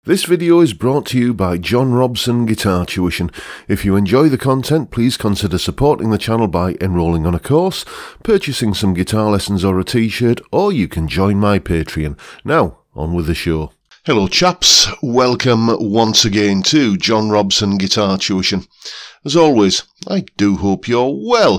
This video is brought to you by John Robson Guitar Tuition. If you enjoy the content, please consider supporting the channel by enrolling on a course, purchasing some guitar lessons or a t-shirt, or you can join my Patreon. Now, on with the show. Hello chaps, welcome once again to John Robson Guitar Tuition. As always, I do hope you're well.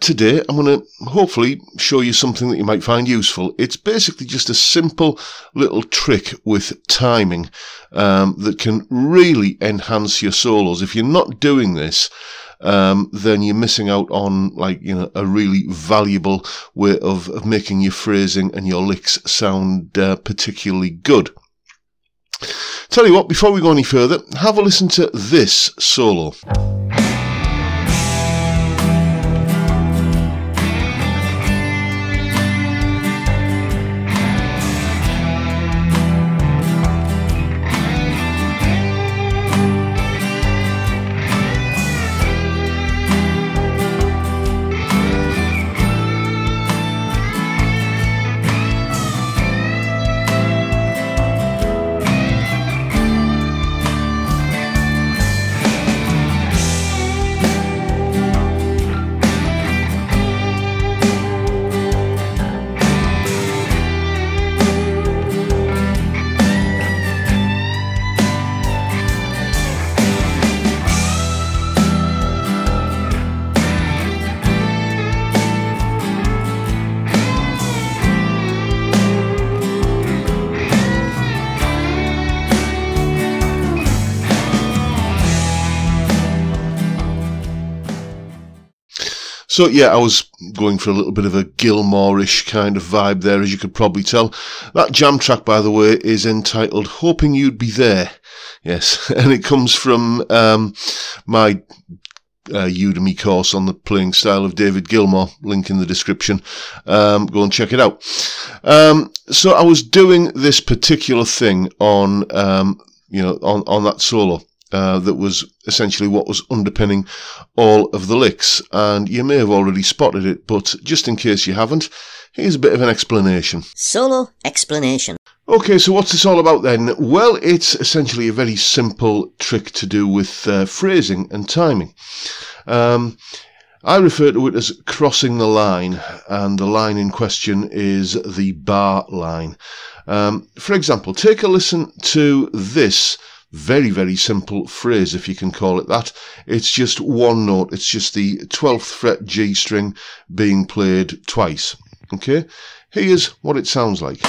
Today I'm going to hopefully show you something that you might find useful. It's basically just a simple little trick with timing that can really enhance your solos. If you're not doing this, then you're missing out on a really valuable way of making your phrasing and your licks sound particularly good. Tell you what, before we go any further, have a listen to this solo. So yeah, I was going for a little bit of a Gilmore-ish kind of vibe there, as you could probably tell. That jam track, by the way, is entitled Hoping You'd Be There. Yes, and it comes from my Udemy course on the playing style of David Gilmour, link in the description. Go and check it out. So I was doing this particular thing on, on that solo. That was essentially what was underpinning all of the licks, and you may have already spotted it, but just in case you haven't, here's a bit of an explanation. Solo explanation. Okay, so what's this all about then? Well, it's essentially a very simple trick to do with phrasing and timing. I refer to it as crossing the line, and the line in question is the bar line. For example, take a listen to this very, very simple phrase, if you can call it that. It's just one note. It's just the 12th fret G string being played twice. Okay? Here's what it sounds like.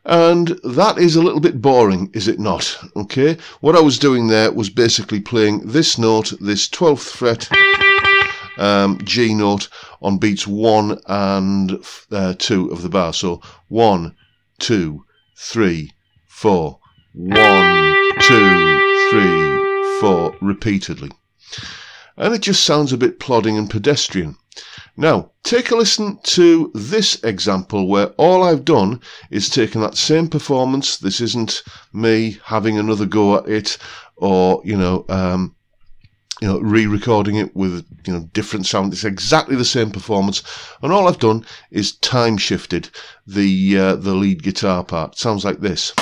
And that is a little bit boring, is it not? Okay, what I was doing there was basically playing this note, this 12th fret G note on beats 1 and 2 of the bar. So 1, 2, 3, 4, 1, 2, 3, 4 repeatedly. And it just sounds a bit plodding and pedestrian. Now, take a listen to this example where all I've done is taken that same performance. This isn't me having another go at it or, re-recording it with, different sound. It's exactly the same performance. And all I've done is time shifted the lead guitar part. It sounds like this.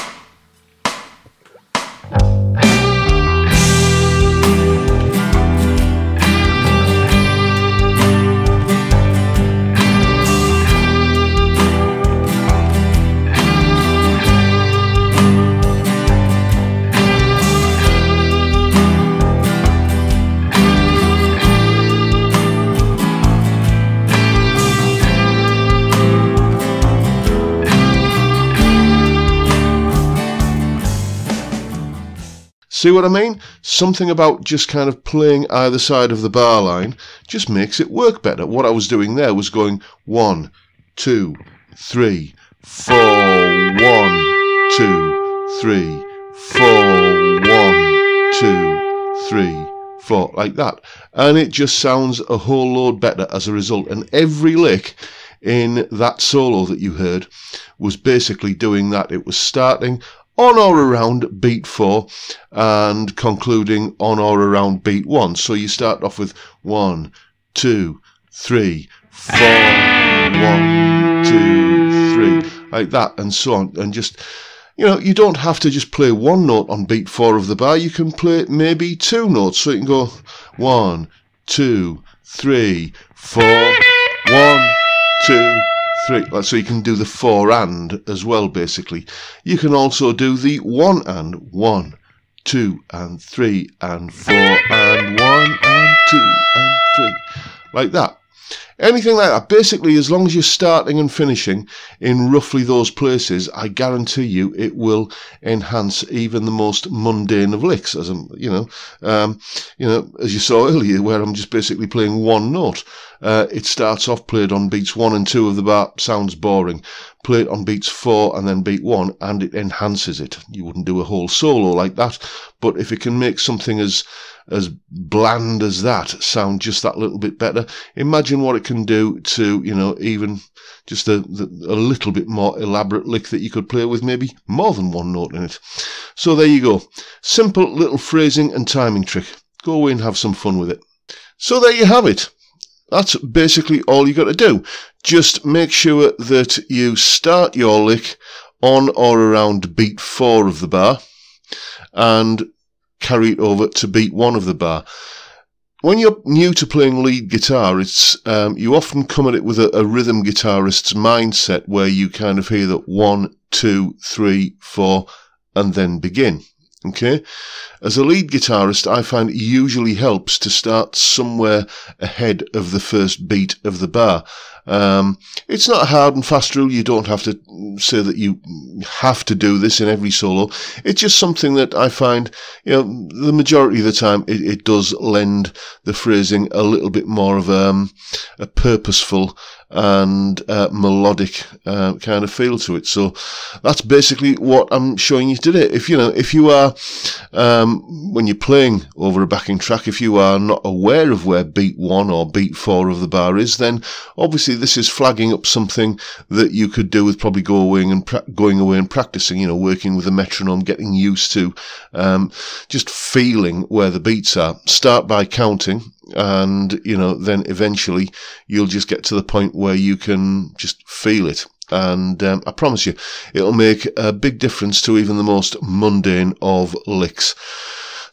See what I mean? Something about just kind of playing either side of the bar line just makes it work better. What I was doing there was going 1, 2, 3, 4, 1, 2, 3, 4, 1, 2, 3, 4, like that. And it just sounds a whole load better as a result. And every lick in that solo that you heard was basically doing that. It was starting on or around beat 4 and concluding on or around beat 1. So you start off with 1, 2, 3, 4, 1, 2, 3, like that, and so on. And just, you know, you don't have to just play one note on beat 4 of the bar. You can play maybe 2 notes. So you can go 1, 2, 3, 4, 1, 2, 3. So you can do the 4 and as well, basically. You can also do the 1 and 1, 2 and 3 and 4 and 1 and 2 and 3, like that. Anything like that. Basically, as long as you're starting and finishing in roughly those places, I guarantee you it will enhance even the most mundane of licks. As as you saw earlier, where I'm just basically playing one note. It starts off played on beats 1 and 2 of the bar, sounds boring. Play it on beats 4 and then beat 1, and it enhances it. You wouldn't do a whole solo like that, but if it can make something as bland as that sound just that little bit better, imagine what it can do to, you know, even just a little bit more elaborate lick that you could play with maybe more than one note in it. So there you go. Simple little phrasing and timing trick. Go away and have some fun with it. So there you have it. That's basically all you got to do. Just make sure that you start your lick on or around beat 4 of the bar and carry it over to beat 1 of the bar. When you're new to playing lead guitar, it's you often come at it with a rhythm guitarist's mindset where you kind of hear that 1, 2, 3, 4 and then begin. Okay, as a lead guitarist, I find it usually helps to start somewhere ahead of the first beat of the bar. It's not a hard and fast rule. You don't have to say that you have to do this in every solo. It's just something that I find, you know, the majority of the time it does lend the phrasing a little bit more of a purposeful and melodic kind of feel to it. So that's basically what I'm showing you today. If you are when you're playing over a backing track, if you are not aware of where beat 1 or beat 4 of the bar is, then obviously this is flagging up something that you could do with probably going away and practicing, you know, working with a metronome, getting used to just feeling where the beats are. Start by counting, and, you know, then eventually you'll just get to the point where you can just feel it. And I promise you, it'll make a big difference to even the most mundane of licks.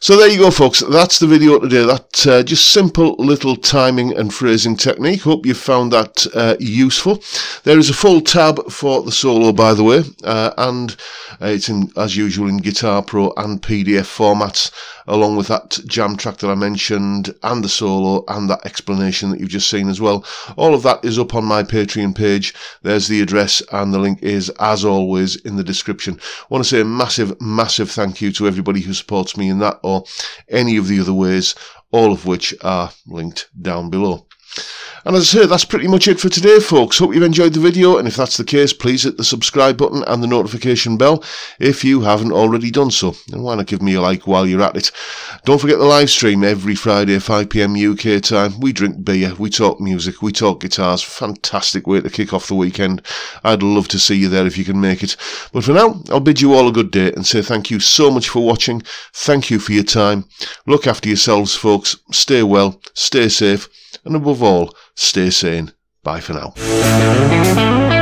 So there you go, folks. That's the video today. That just simple little timing and phrasing technique. Hope you found that useful. There is a full tab for the solo, by the way, and it's in, as usual, in Guitar Pro and PDF formats, along with that jam track that I mentioned, and the solo, and that explanation that you've just seen as well. All of that is up on my Patreon page. There's the address, and the link is, as always, in the description. I want to say a massive, massive thank you to everybody who supports me in that, or any of the other ways, all of which are linked down below. And as I say, that's pretty much it for today, folks. Hope you've enjoyed the video, and if that's the case, please hit the subscribe button and the notification bell if you haven't already done so. And why not give me a like while you're at it. Don't forget the live stream every Friday, 5 PM UK time. We drink beer, we talk music, we talk guitars. Fantastic way to kick off the weekend. I'd love to see you there if you can make it. But for now, I'll bid you all a good day and say thank you so much for watching. Thank you for your time. Look after yourselves, folks. Stay well, stay safe, and above all, stay sane. Bye for now.